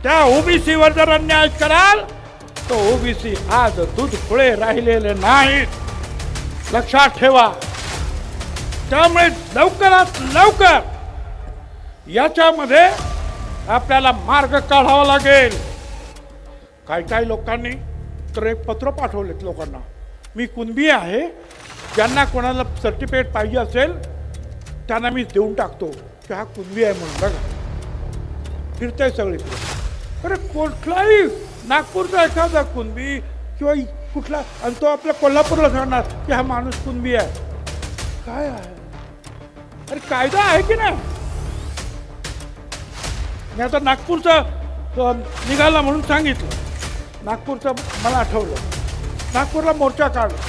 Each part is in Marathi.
त्या ओबीसीवर जर अन्याय कराल तो ओबीसी आज दूध खुळे राहिलेले नाहीत, लक्षात ठेवा. त्यामुळे लवकरात लवकर याच्यामध्ये आपल्याला मार्ग काढावा लागेल. काही लोकांनी तर एक पत्र पाठवलेत लोकांना, मी कुणबी आहे, ज्यांना कोणाला सर्टिफिकेट पाहिजे असेल त्यांना मी देऊन टाकतो की हा कुणबी आहे म्हणून. बघा फिरतंय सगळीकडे. अरे कुठलाही नागपूरचा एखादा कुणबी किंवा कुठला, आणि तो आपल्या कोल्हापूरला सांगणार की हा माणूस कुणबी आहे. काय आहे? अरे कायदा आहे की नाही? मी आता नागपूरचा निघाला म्हणून सांगितलं. नागपूरचं मला आठवलं, नागपूरला मोर्चा काढला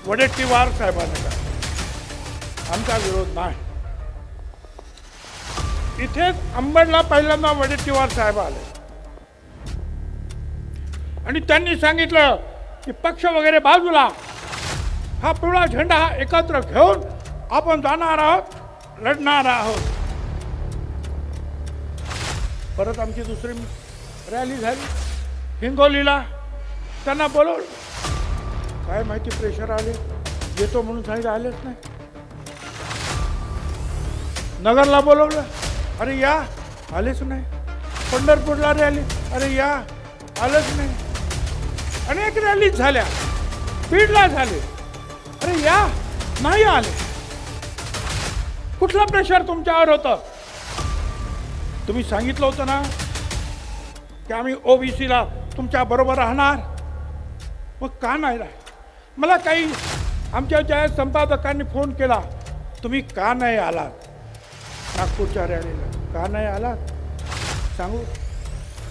वडेट्टीवार साहेबांनी का, आमचा विरोध नाही. इथेच अंबडला पहिल्यांदा वडेट्टीवार साहेब आले आणि त्यांनी सांगितलं की पक्ष वगैरे बाजूला, हा पिवळा झेंडा हा एकत्र घेऊन आपण जाणार आहोत, लढणार आहोत. परत आमची दुसरी रॅली झाली हिंगोलीला, त्यांना बोलवलं, काय माहिती प्रेशर आले, येतो म्हणून सांगितलं, आलेच नाही. नगरला बोलवलं, अरे या, आलेच नाही. पंढरपूरला रॅली, अरे या, आलंच नाही. अनेक रॅलीज झाल्या, बीडला झाले, अरे या, नाही आले. कुठलं प्रेशर तुमच्यावर होतं? तुम्ही सांगितलं होतं ना की आम्ही ओबीसीला तुमच्या बरोबर राहणार, मग का नाही राह? मला काही आमच्या ज्या संपादकांनी फोन केला, तुम्ही का नाही आलात नागपूरच्या रॅलीला, का नाही आलात सांगू?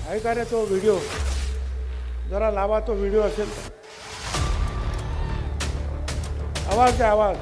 आहे का रे तो व्हिडिओ? जरा लावा तो व्हिडिओ असेल तर. आवाज द्या, आवाज.